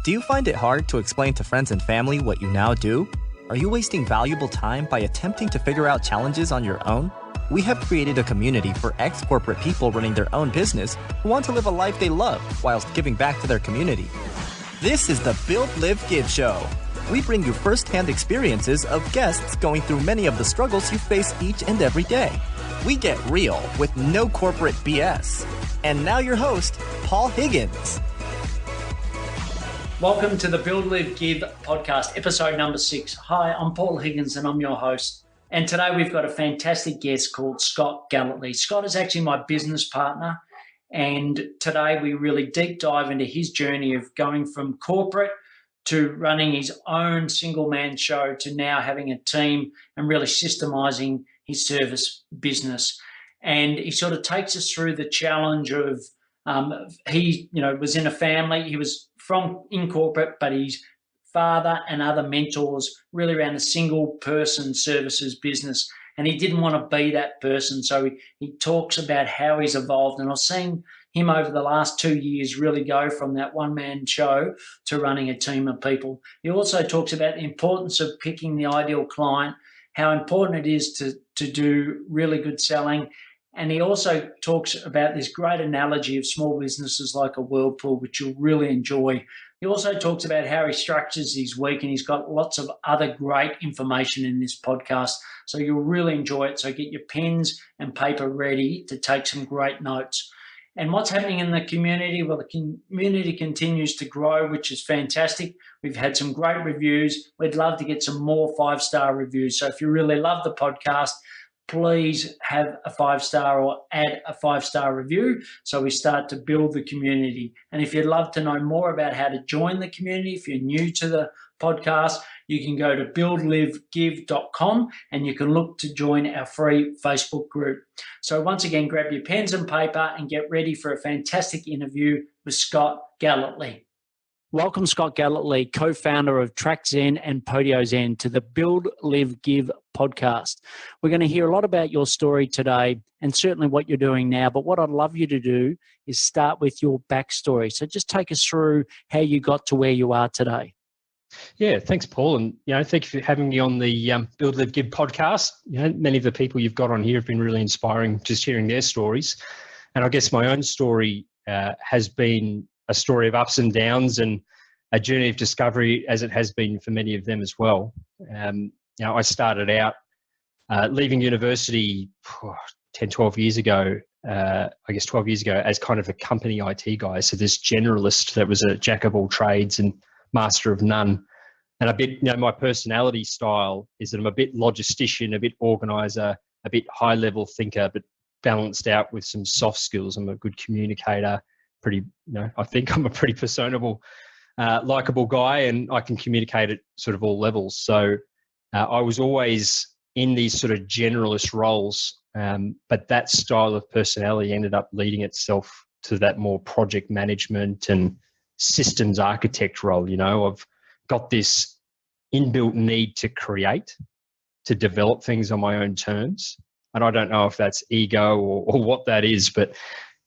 Do you find it hard to explain to friends and family what you now do? Are you wasting valuable time by attempting to figure out challenges on your own? We have created a community for ex-corporate people running their own business who want to live a life they love whilst giving back to their community. This is the Build, Live, Give show. We bring you first-hand experiences of guests going through many of the struggles you face each and every day. We get real with no corporate BS. And now your host, Paul Higgins. Welcome to the Build, Live, Give podcast, episode number 6. Hi, I'm Paul Higgins and I'm your host. And today we've got a fantastic guest called Scott Gellatly. Scott is actually my business partner. And today we really deep dive into his journey of going from corporate to running his own single-man show to now having a team and really systemizing his service business. And he sort of takes us through the challenge of he was in a family. He was in corporate, but his father and other mentors really ran a single-person services business, and he didn't want to be that person. So he talks about how he's evolved, and I've seen him over the last 2 years really go from that one-man show to running a team of people. He also talks about the importance of picking the ideal client, how important it is to do really good selling. And he also talks about this great analogy of small businesses like a whirlpool, which you'll really enjoy. He also talks about how he structures his week, and he's got lots of other great information in this podcast. So you'll really enjoy it. So get your pens and paper ready to take some great notes. And what's happening in the community? Well, the community continues to grow, which is fantastic. We've had some great reviews. We'd love to get some more 5-star reviews. So if you really love the podcast, please have a 5-star or add a 5-star review so we start to build the community. And if you'd love to know more about how to join the community, if you're new to the podcast, you can go to buildlivegive.com and you can look to join our free Facebook group. So once again, grab your pens and paper and get ready for a fantastic interview with Scott Gellatly. Welcome, Scott Gellatly, co-founder of TrackZen and PodioZen, to the Build, Live, Give podcast. We're going to hear a lot about your story today and certainly what you're doing now. But what I'd love you to do is start with your backstory. So just take us through how you got to where you are today. Yeah, thanks, Paul. And, thank you for having me on the Build, Live, Give podcast. Many of the people you've got on here have been really inspiring, just hearing their stories. And I guess my own story has been a story of ups and downs and a journey of discovery, as it has been for many of them as well. I started out leaving university 10, 12 years ago, 12 years ago, as kind of a company IT guy. So this generalist that was a jack of all trades and master of none. And a bit, my personality style is that I'm a bit logistician, a bit organizer, a bit high level thinker, but balanced out with some soft skills. I'm a good communicator. I think I'm a pretty personable, likable guy, and I can communicate at sort of all levels. So I was always in these sort of generalist roles, but that style of personality ended up leading itself to that more project management and systems architect role. I've got this inbuilt need to create, to develop things on my own terms. And I don't know if that's ego or what that is, but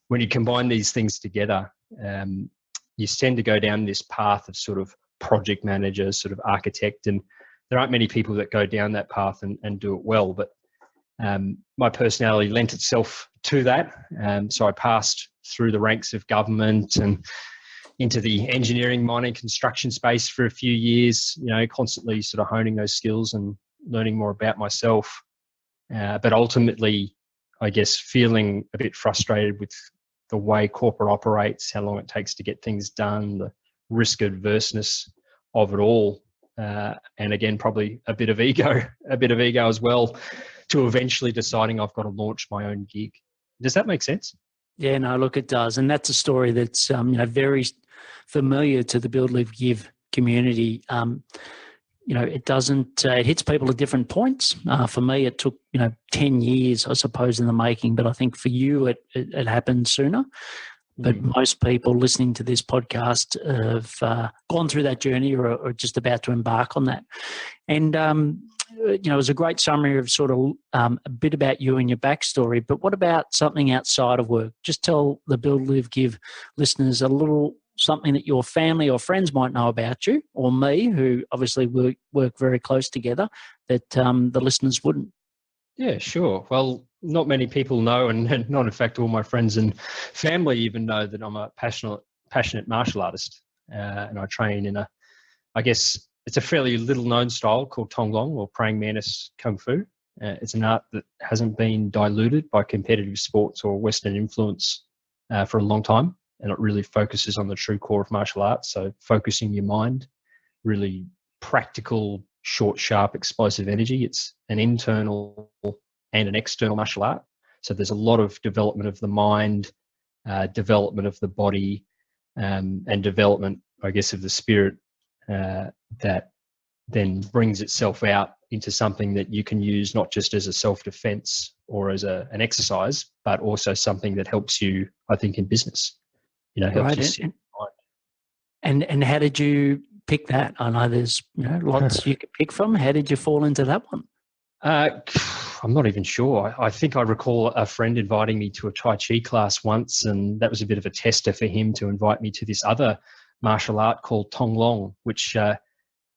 when you combine these things together, you tend to go down this path of sort of project manager, sort of architect, and there aren't many people that go down that path and do it well. But my personality lent itself to that. So I passed through the ranks of government and into the engineering, mining, construction space for a few years, constantly sort of honing those skills and learning more about myself. But ultimately, I guess, feeling a bit frustrated with the way corporate operates, how long it takes to get things done, the risk adverseness of it all. And again, probably a bit of ego as well, to eventually deciding I've got to launch my own gig. Does that make sense? Yeah, no, look, it does. And that's a story that's very familiar to the Build, Live, Give community. It doesn't, it hits people at different points. For me, it took, 10 years, I suppose, in the making, but I think for you, it happened sooner. But most people listening to this podcast have gone through that journey or are just about to embark on that. And, it was a great summary of sort of a bit about you and your backstory. But what about something outside of work? Just tell the Build, Live, Give listeners a little something that your family or friends might know about you, or me, who obviously work very close together, that the listeners wouldn't? Yeah, sure. Well, not many people know, and not in fact all my friends and family even know that I'm a passionate martial artist, and I train in I guess it's a fairly little known style called Tonglong or Praying Mantis Kung Fu. It's an art that hasn't been diluted by competitive sports or Western influence for a long time, and it really focuses on the true core of martial arts. So focusing your mind, really practical, short, sharp, explosive energy. It's an internal and an external martial art. So there's a lot of development of the mind, development of the body, and development, I guess, of the spirit that then brings itself out into something that you can use not just as a self-defense or as an exercise, but also something that helps you, I think, in business. Helps Right. you sit And how did you pick that? I know there's lots you could pick from. How did you fall into that one? I'm not even sure. I think I recall a friend inviting me to a Tai Chi class once, and that was a bit of a tester for him to invite me to this other martial art called Tonglong, which I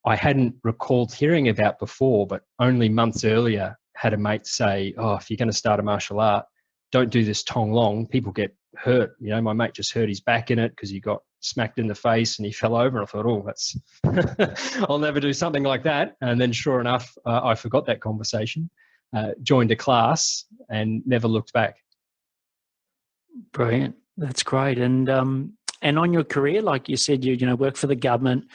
hadn't recalled hearing about before, but only months earlier had a mate say, "Oh, if you're going to start a martial art, don't do this Tonglong. People get hurt." My mate just hurt his back in it because he got smacked in the face and he fell over. And I thought, oh, that's I'll never do something like that. And then sure enough, I forgot that conversation, joined a class and never looked back. Brilliant. That's great. And on your career, like you said, you worked for the government,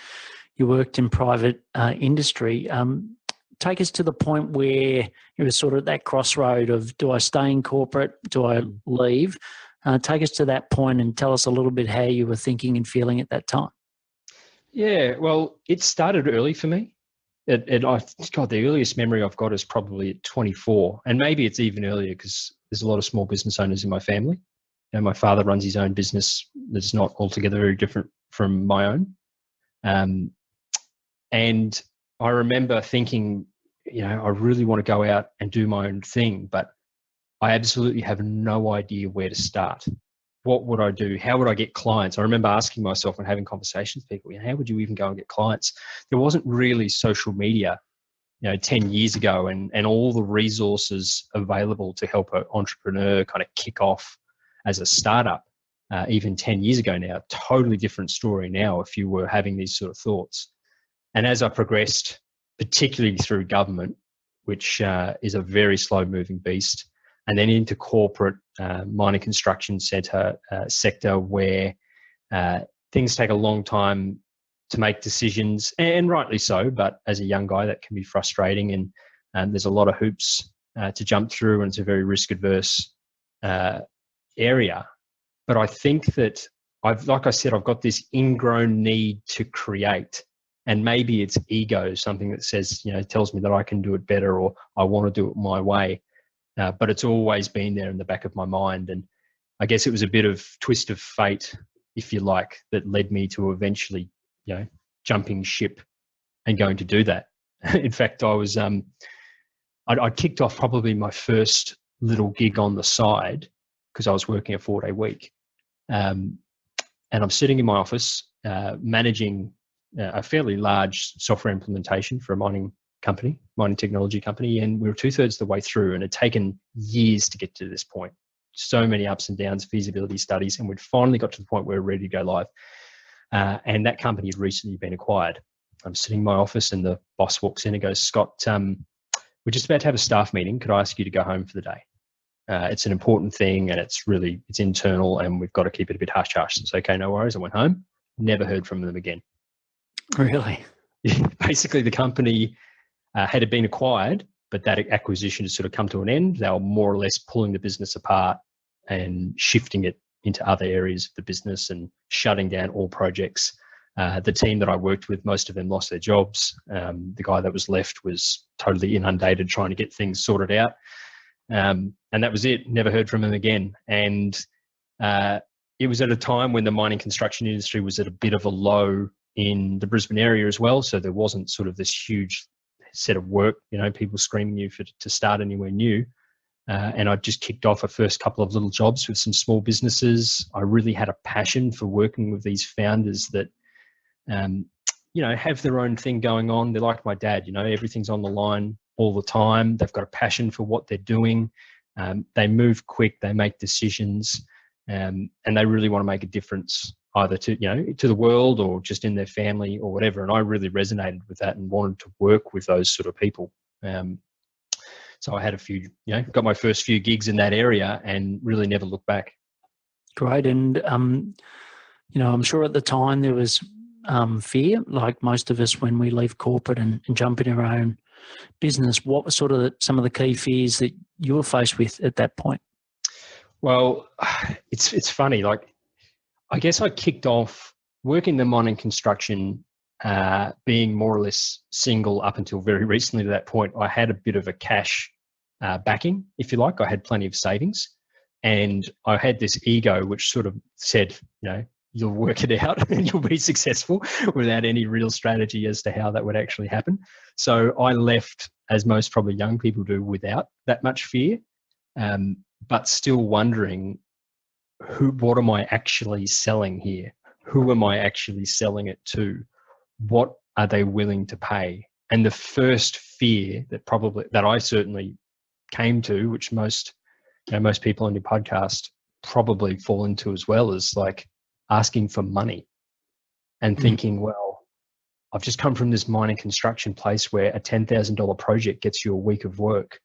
you worked in private industry. Take us to the point where you were sort of at that crossroad of, do I stay in corporate? Do I leave? Take us to that point and tell us a little bit how you were thinking and feeling at that time. Yeah, well, it started early for me. The earliest memory I've got is probably at 24, and maybe it's even earlier because there's a lot of small business owners in my family. My father runs his own business that's not altogether very different from my own. And I remember thinking, I really want to go out and do my own thing, but I absolutely have no idea where to start. What would I do? How would I get clients? I remember asking myself and having conversations with people, how would you even go and get clients? There wasn't really social media, 10 years ago and all the resources available to help an entrepreneur kind of kick off as a startup. Even 10 years ago now, totally different story now if you were having these sort of thoughts. And as I progressed, particularly through government, which is a very slow moving beast, and then into corporate mining construction sector where things take a long time to make decisions, and rightly so, but as a young guy that can be frustrating, and there's a lot of hoops to jump through, and it's a very risk adverse area. But I think that I've got this ingrown need to create, and maybe it's ego, something that says, tells me that I can do it better or I want to do it my way. But it's always been there in the back of my mind. And I guess it was a bit of twist of fate, if you like, that led me to eventually, jumping ship and going to do that. In fact, I was, I kicked off probably my first little gig on the side because I was working a 4-day week. And I'm sitting in my office, managing a fairly large software implementation for a mining technology company, and we were 2/3 the way through, and it had taken years to get to this point. So many ups and downs, feasibility studies, and we'd finally got to the point where we're ready to go live. And that company had recently been acquired. I'm sitting in my office, and the boss walks in and goes, "Scott, we're just about to have a staff meeting. Could I ask you to go home for the day? It's an important thing, and it's internal, and we've got to keep it a bit hush-hush." It's okay, no worries. I went home, never heard from them again. Really? Basically, the company had been acquired, but that acquisition has sort of come to an end. They were more or less pulling the business apart and shifting it into other areas of the business and shutting down all projects. The team that I worked with, most of them lost their jobs. The guy that was left was totally inundated trying to get things sorted out. And that was it. Never heard from him again. And it was at a time when the mining construction industry was at a bit of a low in the Brisbane area as well. So there wasn't sort of this huge set of work, people screaming you to start anywhere new. And I just kicked off a first couple of little jobs with some small businesses. I really had a passion for working with these founders that, have their own thing going on. They're like my dad, everything's on the line all the time. They've got a passion for what they're doing. They move quick, they make decisions, and they really want to make a difference either to the world or just in their family or whatever. And I really resonated with that and wanted to work with those sort of people. So I had a few, got my first few gigs in that area and really never looked back. Great. And, I'm sure at the time there was fear, like most of us when we leave corporate and jump in our own business. What were sort of some of the key fears that you were faced with at that point? Well, it's funny. Like, I guess I kicked off working the mining construction, being more or less single up until very recently. To that point, I had a bit of a cash backing, if you like. I had plenty of savings, and I had this ego which sort of said, you'll work it out and you'll be successful, without any real strategy as to how that would actually happen. So I left, as most probably young people do, without that much fear, but still wondering, what am I actually selling here? Who am I actually selling it to? What are they willing to pay? And the first fear that I certainly came to, which most people on your podcast probably fall into as well, is like asking for money and thinking, well, I've just come from this mining construction place where a $10,000 project gets you a week of work.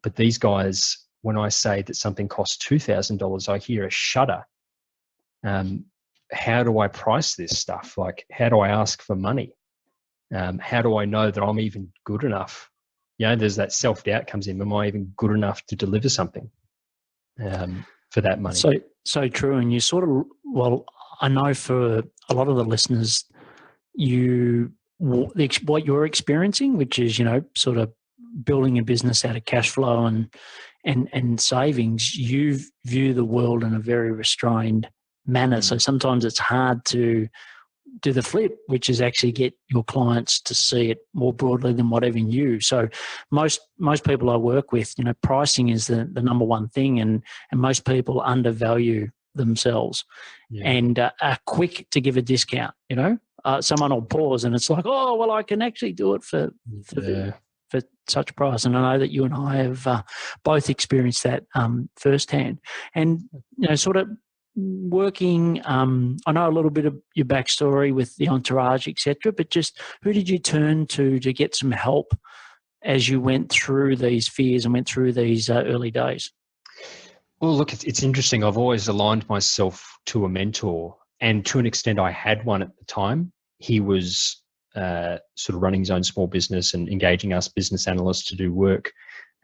But these guys, when I say that something costs $2,000, I hear a shudder. How do I price this stuff? Like, how do I ask for money? How do I know that I'm even good enough? There's that self-doubt comes in. Am I even good enough to deliver something for that money? So true. And you sort of, I know for a lot of the listeners, what you're experiencing, which is, sort of building a business out of cash flow and savings, you view the world in a very restrained manner. So sometimes it's hard to do the flip, which is actually get your clients to see it more broadly than what even you. So most people I work with, pricing is the number one thing, and most people undervalue themselves and are quick to give a discount. Someone will pause and it's like, oh, well, I can actually do it for such price. And I know that you and I have both experienced that firsthand. And sort of working, I know a little bit of your backstory with the entourage, etc., but just who did you turn to get some help as you went through these fears and went through these early days? Well, look, it's interesting. I've always aligned myself to a mentor, and to an extent I had one at the time. He was sort of running his own small business and engaging us business analysts to do work.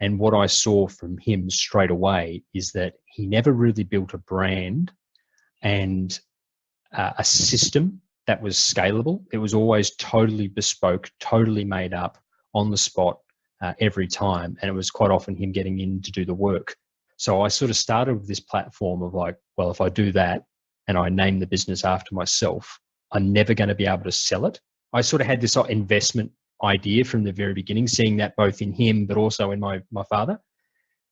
And what I saw from him straight away is that he never really built a brand and a system that was scalable. It was always totally bespoke, totally made up on the spot every time. And it was quite often him getting in to do the work. So I sort of started with this platform of like, well, if I do that and I name the business after myself, I'm never going to be able to sell it. I sort of had this investment idea from the very beginning, seeing that both in him, but also in my father,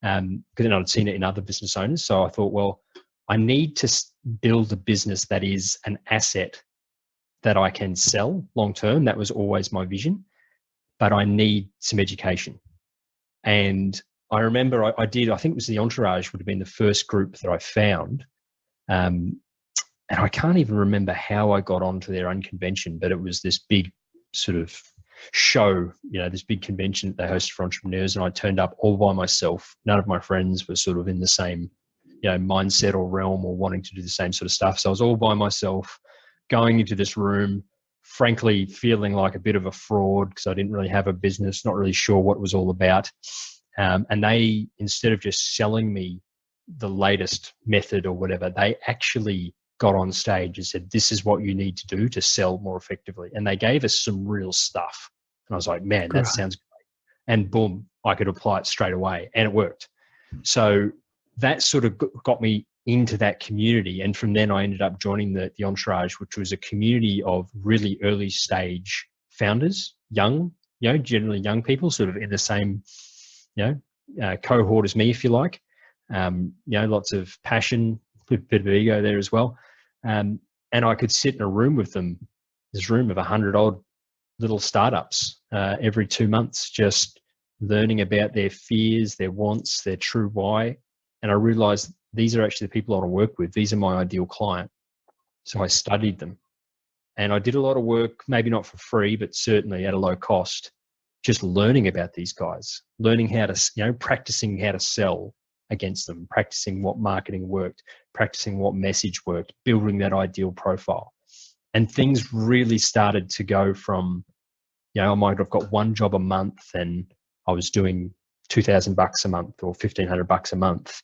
because I'd seen it in other business owners. So I thought, well, I need to build a business that is an asset that I can sell long term. That was always my vision, but I need some education. And I remember I think it was the Entourage would have been the first group that I found. And I can't even remember how I got onto their unconvention, but it was this big sort of show, this big convention that they hosted for entrepreneurs. And I turned up all by myself. None of my friends were sort of in the same, mindset or realm or wanting to do the same sort of stuff. So I was all by myself going into this room, frankly, feeling like a bit of a fraud because I didn't really have a business, not really sure what it was all about. And they, instead of just selling me the latest method or whatever, they actually got on stage and said, this is what you need to do to sell more effectively. And they gave us some real stuff. And I was like, man, that sounds great. And boom, I could apply it straight away. And it worked. So that sort of got me into that community. And from then I ended up joining the Entourage, which was a community of really early stage founders, young, generally young people sort of in the same, cohort as me, if you like. Lots of passion, a bit of ego there as well. And I could sit in a room with them, this room of 100 odd little startups every 2 months, just learning about their fears, their wants, their true why. And I realized these are actually the people I want to work with. These are my ideal client. So I studied them. And I did a lot of work, maybe not for free, but certainly at a low cost, just learning about these guys, learning how to, practicing how to sell against them, practicing what marketing worked, practicing what message worked, building that ideal profile. And things really started to go from, I might have got one job a month and I was doing $2,000 a month or $1,500 a month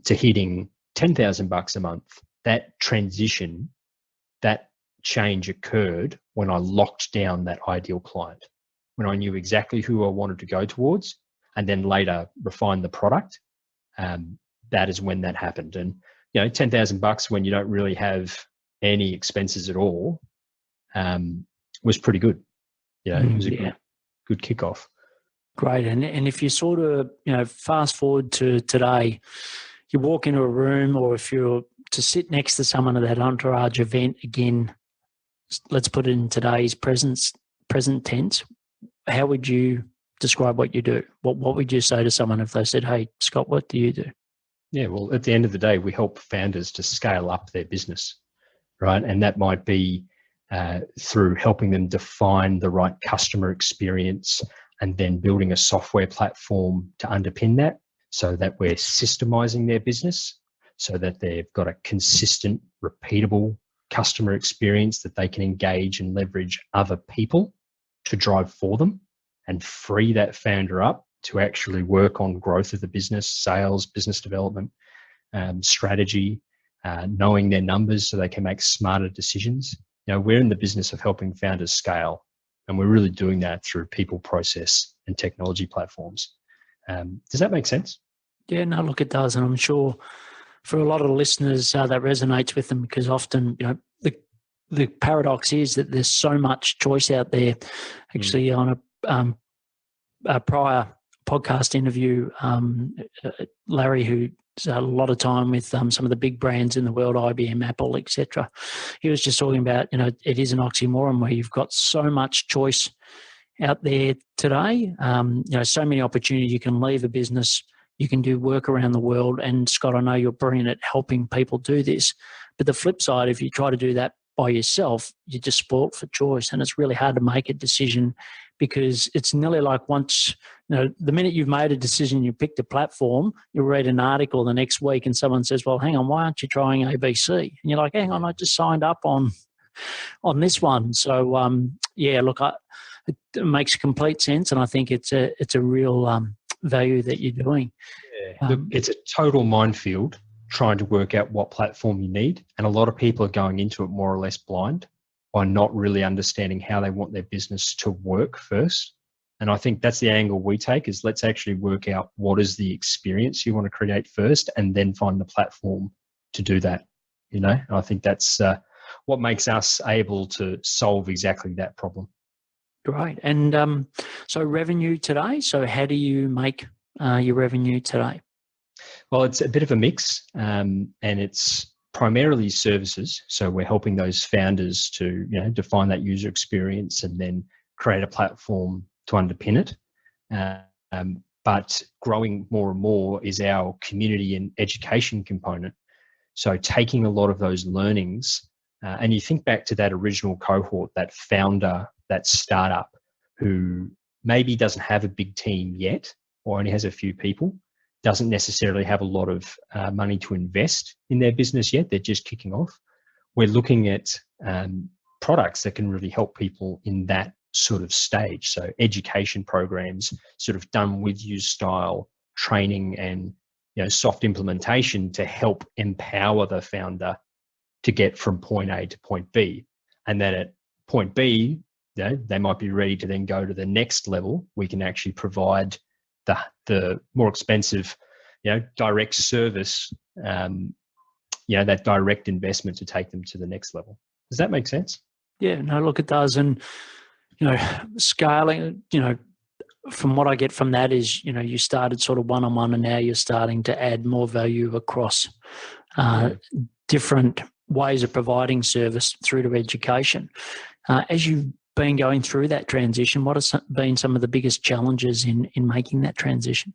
to hitting $10,000 a month. That transition, that change occurred when I locked down that ideal client, when I knew exactly who I wanted to go towards, and then later refine the product. That is when that happened. And $10,000 when you don't really have any expenses at all was pretty good. It was a good kickoff. Great. And if you sort of fast forward to today, you walk into a room, or if you're to sit next to someone at that entourage event again, let's put it in today's present tense, how would you describe what you do? What would you say to someone if they said, "Hey, Scott, what do you do?" Yeah, well, at the end of the day, we help founders to scale up their business, right? And that might be through helping them define the right customer experience and then building a software platform to underpin that so that we're systemizing their business so that they've got a consistent, repeatable customer experience that they can engage and leverage other people to drive for them and free that founder up to actually work on growth of the business, sales, business development, strategy, knowing their numbers so they can make smarter decisions. We're in the business of helping founders scale, and we're really doing that through people, process, and technology platforms. Does that make sense? Yeah, no, look, it does. And I'm sure for a lot of the listeners that resonates with them, because often, the paradox is that there's so much choice out there. Actually, on a prior podcast interview, Larry, who's a lot of time with some of the big brands in the world, IBM, Apple, etc., he was just talking about, it is an oxymoron where you've got so much choice out there today. So many opportunities. You can leave a business, you can do work around the world. And Scott, I know you're brilliant at helping people do this. But the flip side, if you try to do that by yourself, you're just spoilt for choice. And it's really hard to make a decision, because it's nearly like once, the minute you've made a decision, you picked a platform, you read an article the next week and someone says, "Well, hang on, why aren't you trying ABC?" And you're like, "Hang on, I just signed up on this one." So, look, it makes complete sense. And I think it's a real value that you're doing. Yeah. Look, it's a total minefield trying to work out what platform you need. And a lot of people are going into it more or less blind by not really understanding how they want their business to work first. And I think that's the angle we take, is let's actually work out what is the experience you want to create first, and then find the platform to do that. And I think that's what makes us able to solve exactly that problem. Great. And so revenue today, so how do you make your revenue today? Well, it's a bit of a mix, and it's primarily services. So we're helping those founders to define that user experience and then create a platform to underpin it. But growing more and more is our community and education component. So taking a lot of those learnings, and you think back to that original cohort, that founder, that startup who maybe doesn't have a big team yet or only has a few people, doesn't necessarily have a lot of money to invest in their business yet. They're just kicking off. We're looking at products that can really help people in that sort of stage. So education programs, sort of done with you style training and soft implementation to help empower the founder to get from point A to point B. And then at point B, they might be ready to then go to the next level. We can actually provide the more expensive, direct service, that direct investment to take them to the next level. Does that make sense? Yeah, no, look, it does. And, scaling, from what I get from that is, you started sort of one-on-one, and now you're starting to add more value across different ways of providing service through to education. As you've been going through that transition, what have been some of the biggest challenges in making that transition?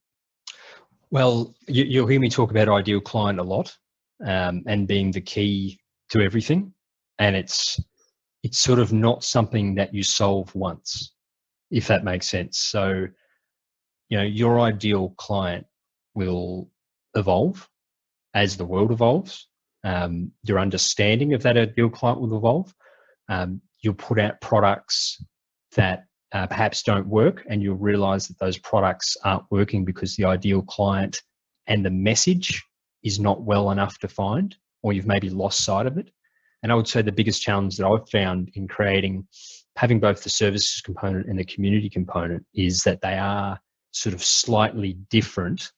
Well, you'll hear me talk about ideal client a lot, and being the key to everything. And it's sort of not something that you solve once, if that makes sense. So, your ideal client will evolve as the world evolves. Your understanding of that ideal client will evolve. You'll put out products that perhaps don't work, and you'll realize that those products aren't working because the ideal client and the message is not well enough defined, or you've maybe lost sight of it. And I would say the biggest challenge that I've found in having both the services component and the community component is that they are sort of slightly different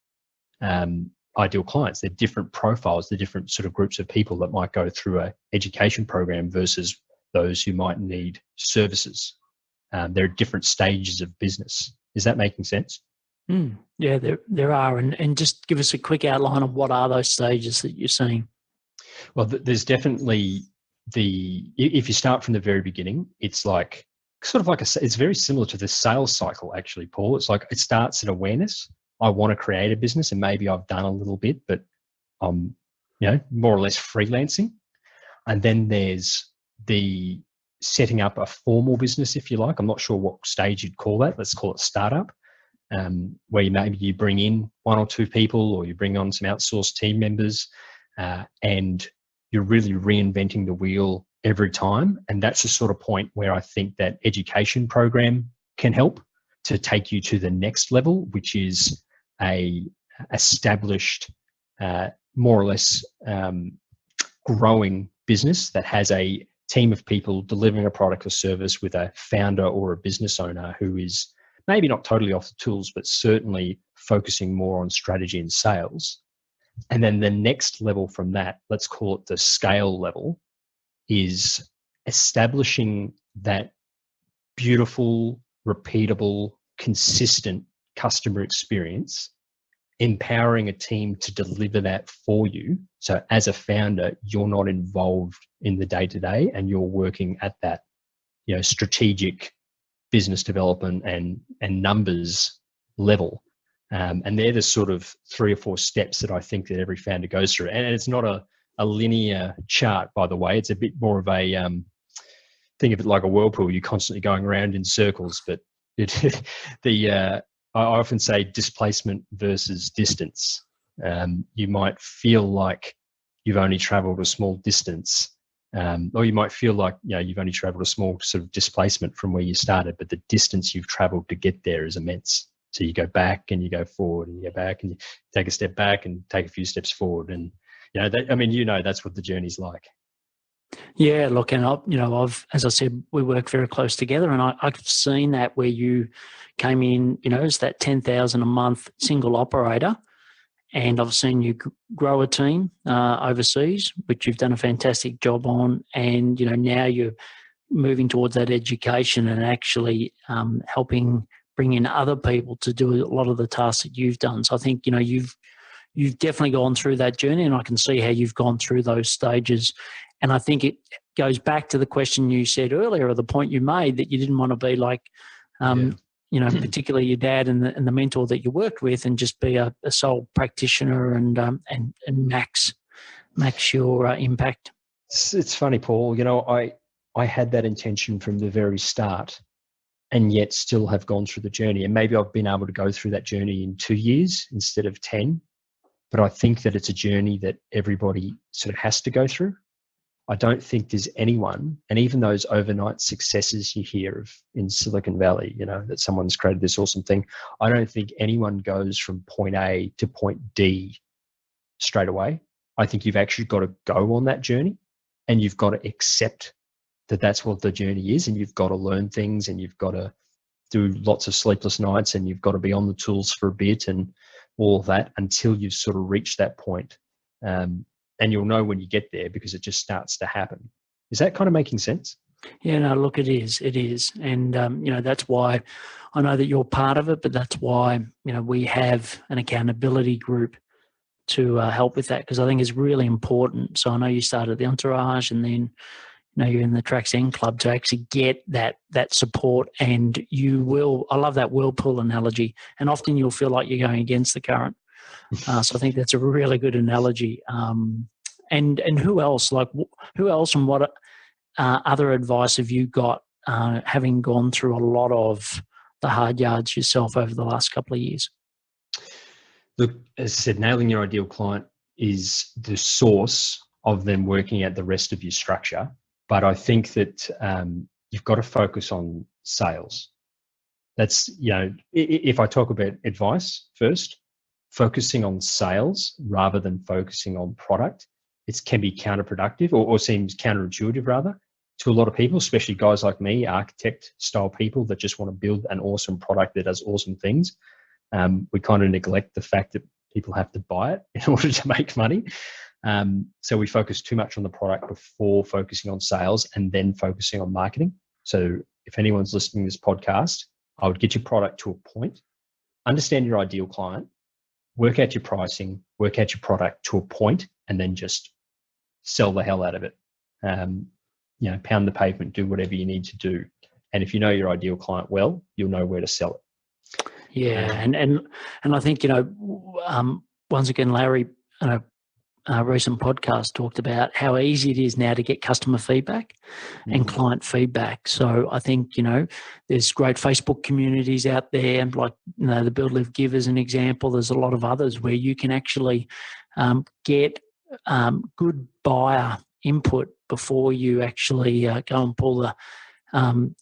ideal clients. They're different profiles, they're different sort of groups of people that might go through an education program versus those who might need services. There are different stages of business. Is that making sense? Yeah, there are. And just give us a quick outline of what are those stages that you're seeing. Well, there's definitely if you start from the very beginning, it's like sort of like it's very similar to the sales cycle, actually, Paul. It's like it starts at awareness. I want to create a business, and maybe I've done a little bit, but I'm, more or less freelancing. And then there's the setting up a formal business, if you like. I'm not sure what stage you'd call that. Let's call it startup, where you bring in one or two people, or you bring on some outsourced team members, and you're really reinventing the wheel every time. And that's the sort of point where I think that education program can help to take you to the next level, which is a established, more or less growing business that has a team of people delivering a product or service with a founder or a business owner who is maybe not totally off the tools, but certainly focusing more on strategy and sales. And then the next level from that, let's call it the scale level, is establishing that beautiful, repeatable, consistent customer experience, empowering a team to deliver that for you. So as a founder, you're not involved in the day-to-day, and you're working at that, strategic business development and numbers level. And they're the sort of 3 or 4 steps that I think that every founder goes through. And it's not a linear chart, by the way. It's a bit more of a, think of it like a whirlpool. You're constantly going around in circles, but I often say displacement versus distance. You might feel like you've only traveled a small distance, or you might feel like you've only traveled a small sort of displacement from where you started, but the distance you've traveled to get there is immense. So you go back and you go forward, and you go back and you take a step back and take a few steps forward. And that's what the journey's like. Yeah, look, and I've, as I said, we work very close together, and I've seen that where you came in, as that 10,000 a month single operator, and I've seen you grow a team overseas, which you've done a fantastic job on, and now you're moving towards that education and actually helping bring in other people to do a lot of the tasks that you've done. So I think you've definitely gone through that journey, and I can see how you've gone through those stages. And I think it goes back to the question you said earlier, or the point you made, that you didn't want to be like, particularly your dad and the mentor that you worked with, and just be a sole practitioner and max your impact. It's funny, Paul. I had that intention from the very start, and yet still have gone through the journey. And maybe I've been able to go through that journey in 2 years instead of 10. But I think that it's a journey that everybody sort of has to go through. I don't think there's anyone, and even those overnight successes you hear of in Silicon Valley, that someone's created this awesome thing, I don't think anyone goes from point A to point D straight away. I think you've actually got to go on that journey, and you've got to accept that that's what the journey is, and you've got to learn things, and you've got to do lots of sleepless nights, and you've got to be on the tools for a bit and all of that until you've sort of reached that point. And you'll know when you get there, because it just starts to happen. Is that kind of making sense? Yeah, no, look, it is. And, that's why I know that you're part of it, but that's why, we have an accountability group to help with that, because I think it's really important. So I know you started the Entourage, and then you're in the Tracks End Club to actually get that support, and you will. I love that whirlpool analogy, and often you'll feel like you're going against the current. So I think that's a really good analogy. And who else? Like who else, and what other advice have you got, having gone through a lot of the hard yards yourself over the last couple of years? Look, as I said, nailing your ideal client is the source of them working out the rest of your structure. But I think that you've got to focus on sales. That's, if I talk about advice first, focusing on sales rather than focusing on product, it can be counterproductive or seems counterintuitive rather to a lot of people, especially guys like me, architect style people that just want to build an awesome product that does awesome things. We kind of neglect the fact that people have to buy it in order to make money. So we focus too much on the product before focusing on sales and then focusing on marketing. So if anyone's listening to this podcast, I would get your product to a point, understand your ideal client, work out your pricing, work out your product to a point, and then just sell the hell out of it. Pound the pavement, do whatever you need to do. And if you know your ideal client well, you'll know where to sell it. Yeah, and I think once again, Larry, a recent podcast talked about how easy it is now to get customer feedback and client feedback. So I think there's great Facebook communities out there, like the Build, Live, Give as an example. There's a lot of others where you can actually get good buyer input before you actually go and pull the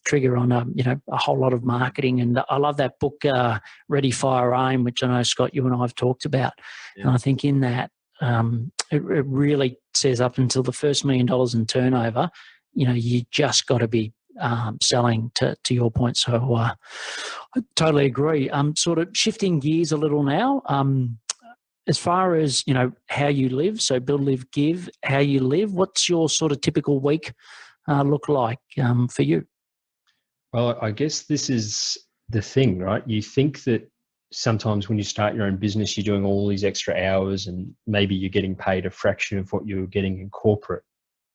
trigger on a whole lot of marketing. And I love that book, Ready, Fire, Aim, which I know, Scott, you and I have talked about. Yeah. And I think in that it really says up until the first $1 million in turnover, you just got to be selling, to your point. So I totally agree. Sort of shifting gears a little now. As far as, how you live, so Build, Live, Give, how you live, what's your sort of typical week look like for you? Well, I guess this is the thing, right? You think that sometimes when you start your own business, you're doing all these extra hours and maybe you're getting paid a fraction of what you're getting in corporate.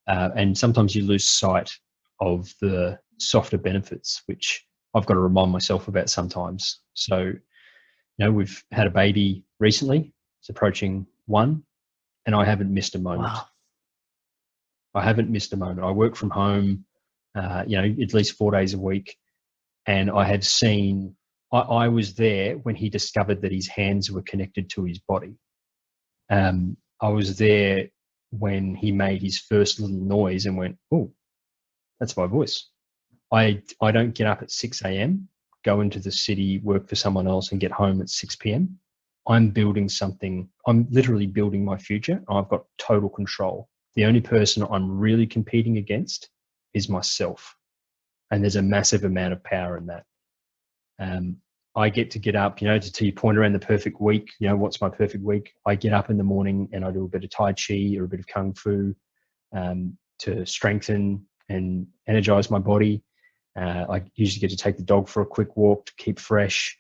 And sometimes you lose sight of the softer benefits, which I've got to remind myself about sometimes. So, we've had a baby recently. It's approaching 1, and I haven't missed a moment. Wow. I haven't missed a moment. I work from home, at least 4 days a week. And I had seen, I was there when he discovered that his hands were connected to his body. I was there when he made his first little noise and went, oh, that's my voice. I don't get up at 6 a.m., go into the city, work for someone else and get home at 6 p.m. I'm building something. I'm literally building my future. I've got total control. The only person I'm really competing against is myself. And there's a massive amount of power in that. I get to get up, to your point around the perfect week, what's my perfect week? I get up in the morning and I do a bit of Tai Chi or a bit of Kung Fu to strengthen and energize my body. I usually get to take the dog for a quick walk to keep fresh.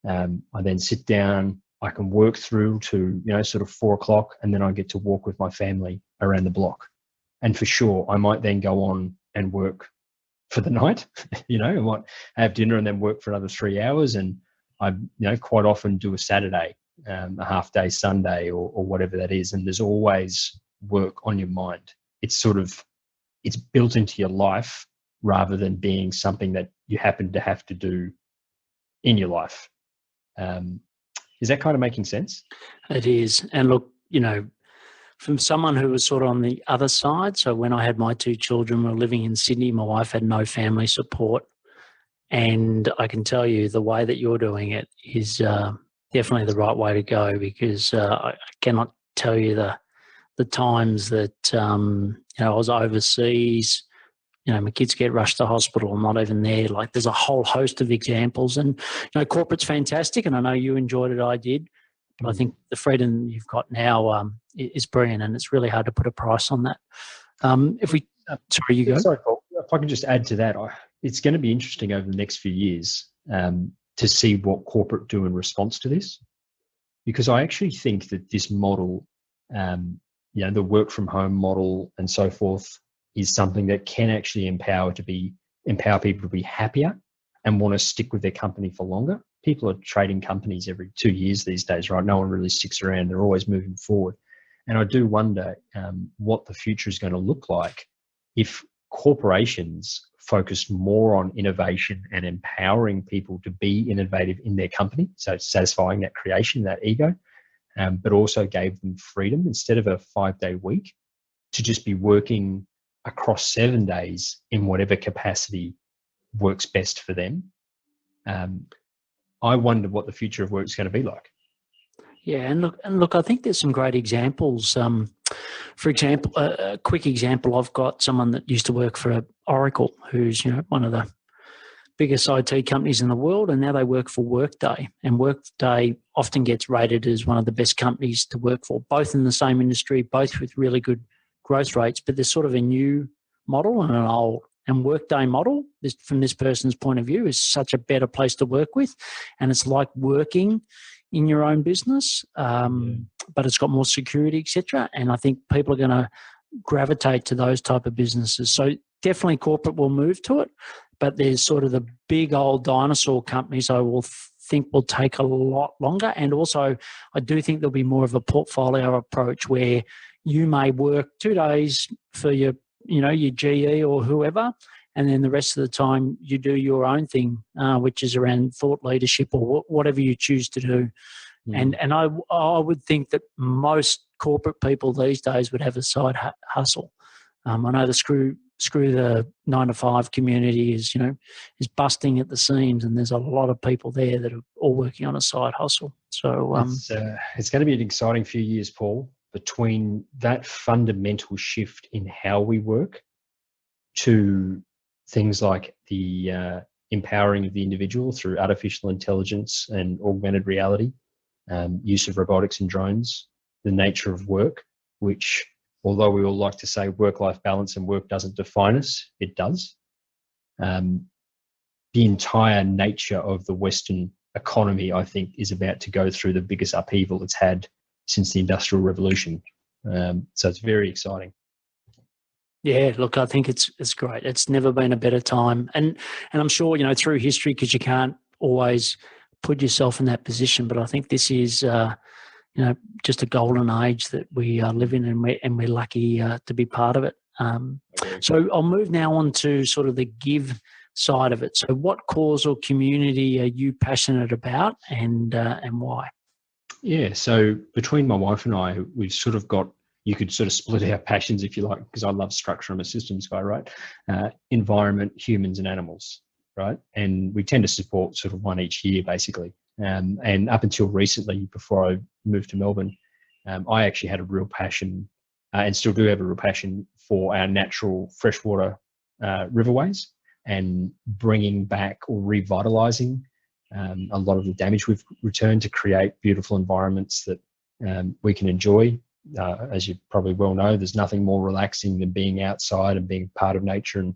I then sit down. I can work through to, sort of 4 o'clock, and then I get to walk with my family around the block. And for sure, I might then go on and work for the night, I might have dinner and then work for another 3 hours. And I, quite often do a Saturday, a half day Sunday or whatever that is. And there's always work on your mind. It's built into your life rather than being something that you happen to have to do in your life. Is that kind of making sense? It is. And look, from someone who was sort of on the other side, so when I had my 2 children, we were living in Sydney, my wife had no family support. And I can tell you the way that you're doing it is definitely the right way to go, because I cannot tell you the times that, I was overseas, my kids get rushed to hospital. I'm not even there. Like, there's a whole host of examples. And, corporate's fantastic. And I know you enjoyed it. I did. But I think the freedom you've got now is brilliant. And it's really hard to put a price on that. Sorry, you go. Sorry, Paul. I can just add to that, it's going to be interesting over the next few years to see what corporate do in response to this, because I actually think that this model, the work from home model and so forth, is something that can actually empower people to be happier and want to stick with their company for longer. People are trading companies every 2 years these days, right? No one really sticks around. They're always moving forward. And I do wonder what the future is going to look like if corporations focused more on innovation and empowering people to be innovative in their company, so satisfying that creation, that ego, but also gave them freedom instead of a 5-day week to just be working across 7 days in whatever capacity works best for them. I wonder what the future of work is going to be like. Yeah, and look, I think there's some great examples. For example, a quick example, I've got someone that used to work for Oracle, who's one of the biggest IT companies in the world, and now they work for Workday. And Workday often gets rated as one of the best companies to work for, both in the same industry, both with really good growth rates. But there's sort of a new model and an old. And Workday model, from this person's point of view, is such a better place to work with, and it's like working in your own business, but it's got more security, etc. And I think people are going to gravitate to those type of businesses. So definitely corporate will move to it, but there's sort of the big old dinosaur companies I think will take a lot longer. And also I do think there'll be more of a portfolio approach where you may work 2 days for your GE or whoever, and then the rest of the time you do your own thing, which is around thought leadership or whatever you choose to do. And I would think that most corporate people these days would have a side hustle. I know the screw the 9-to-5 community is busting at the seams, and there's a lot of people there that are all working on a side hustle. So it's going to be an exciting few years, Paul, between that fundamental shift in how we work to things like the empowering of the individual through artificial intelligence and augmented reality, use of robotics and drones, the nature of work, which, although we all like to say work-life balance and work doesn't define us, it does. The entire nature of the Western economy, I think, is about to go through the biggest upheaval it's had since the Industrial Revolution. So it's very exciting. Yeah, look, I think it's great. It's never been a better time. And I'm sure, through history, because you can't always put yourself in that position, but I think this is, just a golden age that we live in, and we're lucky to be part of it. So I'll move now on to sort of the give side of it. So what cause or community are you passionate about, and why? Yeah, so between my wife and I, we've sort of got, you could sort of split our passions, if you like, because I love structure. I'm a systems guy, right? Environment, humans, and animals, right? And we tend to support sort of one each year, basically. And up until recently, before I moved to Melbourne, I actually had a real passion, and still do have a real passion, for our natural freshwater riverways and bringing back or revitalising a lot of the damage we've returned to create beautiful environments that we can enjoy. As you probably well know, there's nothing more relaxing than being outside and being part of nature and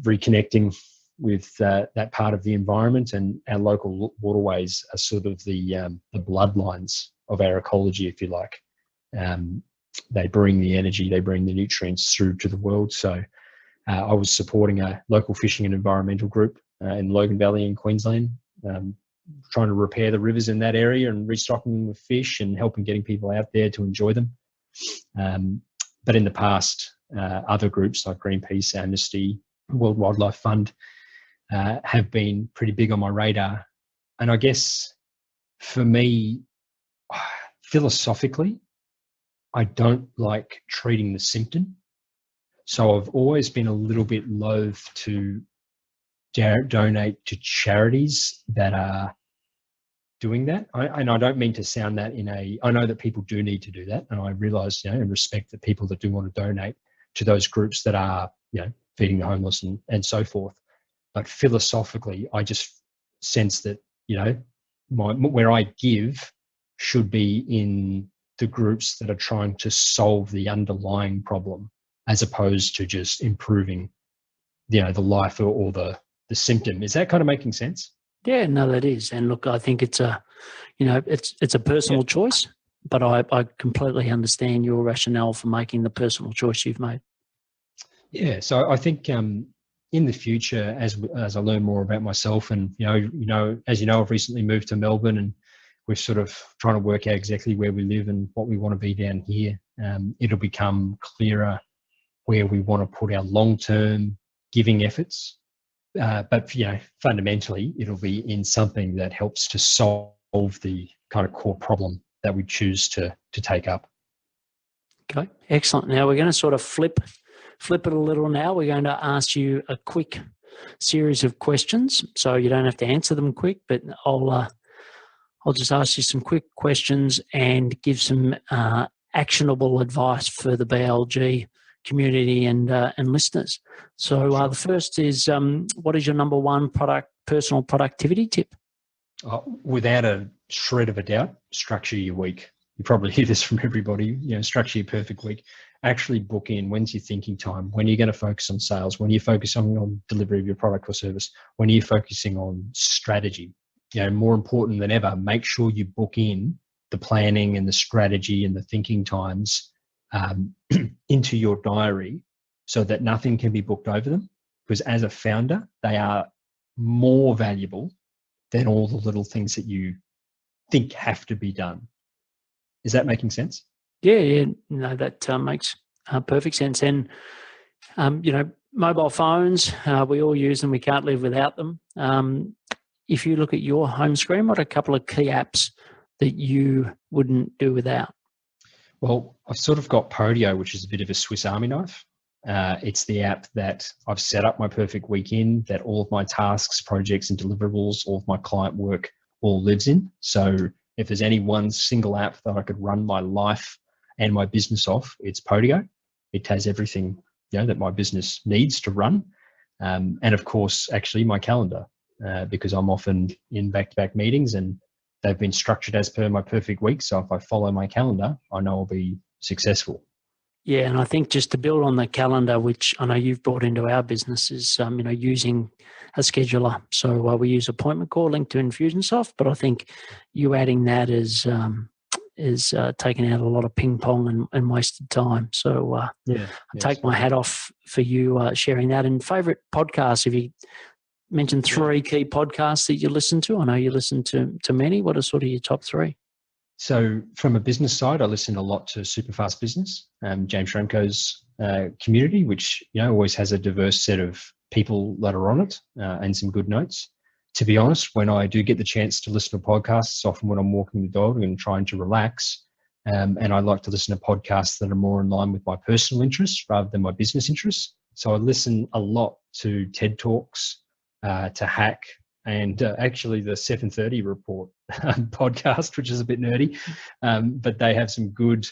reconnecting with that part of the environment. And our local waterways are sort of the bloodlines of our ecology, if you like. They bring the energy, they bring the nutrients through to the world. So I was supporting a local fishing and environmental group in Logan Valley in Queensland, trying to repair the rivers in that area and restocking them with fish and helping getting people out there to enjoy them. But in the past, other groups like Greenpeace, Amnesty, World Wildlife Fund have been pretty big on my radar. And I guess for me, philosophically, I don't like treating the symptom. So I've always been a little bit loath to donate to charities that are doing that. And I don't mean to sound that I know that people do need to do that. And I realise, and respect the people that do want to donate to those groups that are, feeding the homeless and so forth. But philosophically, I just sense that, where I give should be in the groups that are trying to solve the underlying problem, as opposed to just improving the life or the symptom. Is that kind of making sense? Yeah, no, that is. And look, I think it's a personal choice, but I completely understand your rationale for making the personal choice you've made. Yeah, so I think in the future, as I learn more about myself, and as you know, I've recently moved to Melbourne, and we're sort of trying to work out exactly where we live and what we want to be down here. It'll become clearer where we want to put our long-term giving efforts. But fundamentally, it'll be in something that helps to solve the kind of core problem that we choose to take up. Okay, excellent. Now we're going to sort of flip it a little. Now we're going to ask you a quick series of questions, so you don't have to answer them quick. But I'll just ask you some quick questions and give some actionable advice for the BLG community and listeners. So the first is, what is your number one personal productivity tip? Without a shred of a doubt, structure your week. You probably hear this from everybody. Structure your perfect week. Actually book in when's your thinking time, when are you going to focus on sales, when are you focusing on delivery of your product or service, when are you focusing on strategy. More important than ever, make sure you book in the planning and the strategy and the thinking times into your diary so that nothing can be booked over them, because as a founder, they are more valuable than all the little things that you think have to be done. Is that making sense? Yeah, no, that makes perfect sense. And mobile phones, we all use them. We can't live without them. If you look at your home screen, what are a couple of key apps that you wouldn't do without? Well, I've sort of got Podio, which is a bit of a Swiss Army knife. It's the app that I've set up my perfect week in, that all of my tasks, projects, and deliverables, all of my client work all lives in. So if there's any one single app that I could run my life and my business off, it's Podio. It has everything that my business needs to run. And of course, actually my calendar, because I'm often in back-to-back meetings and they've been structured as per my perfect week. So if I follow my calendar, I know I'll be successful. Yeah, and I think just to build on the calendar, which I know you've brought into our business, is using a scheduler. So we use Appointment Core linked to Infusionsoft, but I think you adding that is taking out a lot of ping pong and wasted time. So I take my hat off for you sharing that. And favourite podcasts, if you mentioned 3 key podcasts that you listen to. I know you listen to many. What are sort of your top 3? So from a business side, I listen a lot to Superfast Business, James Ramco's community, which always has a diverse set of people that are on it and some good notes. To be honest, when I do get the chance to listen to podcasts, often when I'm walking the dog and trying to relax, and I like to listen to podcasts that are more in line with my personal interests rather than my business interests. So I listen a lot to TED Talks, to Hack, and actually the 7:30 Report podcast, which is a bit nerdy, but they have some good,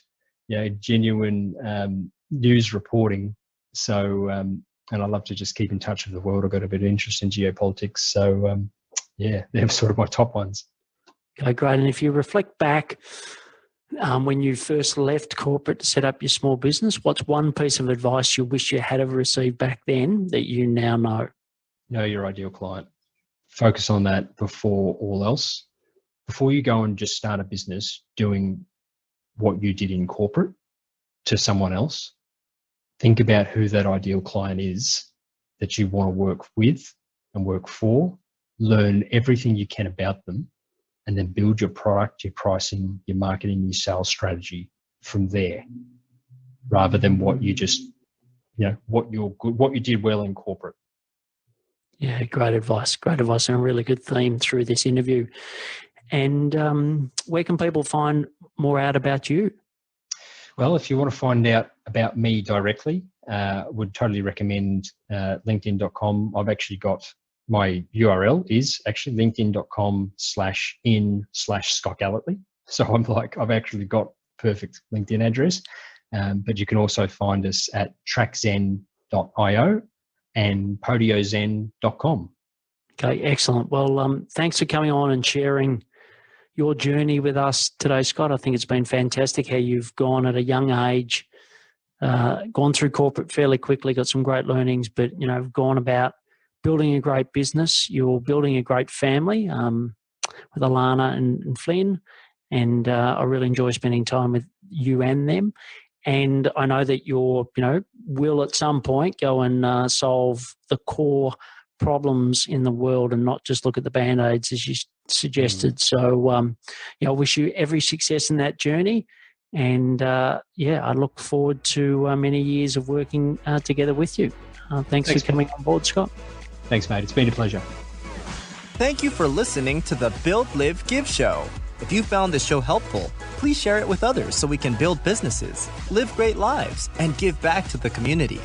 genuine news reporting. So, and I love to just keep in touch with the world. I've got a bit of interest in geopolitics. So, they're sort of my top ones. Okay, great. And if you reflect back when you first left corporate to set up your small business, what's one piece of advice you wish you had ever received back then that you now know? Know your ideal client. Focus on that before all else. Before you go and just start a business doing what you did in corporate to someone else, think about who that ideal client is that you want to work with and work for. Learn everything you can about them, and then build your product, your pricing, your marketing, your sales strategy from there, rather than what you just, what you did well in corporate. Yeah, great advice. Great advice, and a really good theme through this interview. And where can people find more out about you? Well, if you want to find out about me directly, would totally recommend linkedin.com. I've actually got my URL is actually linkedin.com/in/Scott Gellatly. So I've actually got perfect LinkedIn address. But you can also find us at trackzen.io and podiozen.com. Okay, excellent. Well, thanks for coming on and sharing your journey with us today, Scott. I think it's been fantastic how you've gone at a young age gone through corporate fairly quickly, got some great learnings, but, gone about building a great business. You're building a great family with Alana and Flynn, and I really enjoy spending time with you and them. And I know that will at some point go and solve the core problems in the world and not just look at the Band-Aids as you suggested. So, I wish you every success in that journey. And, I look forward to many years of working together with you. Thanks for coming on board, Scott. Thanks, mate. It's been a pleasure. Thank you for listening to the Build, Live, Give show. If you found this show helpful, please share it with others so we can build businesses, live great lives, and give back to the community.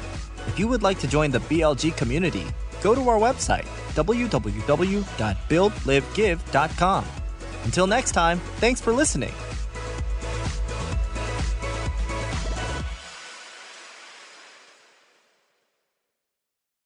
If you would like to join the BLG community, go to our website, www.buildlivegive.com. Until next time, thanks for listening.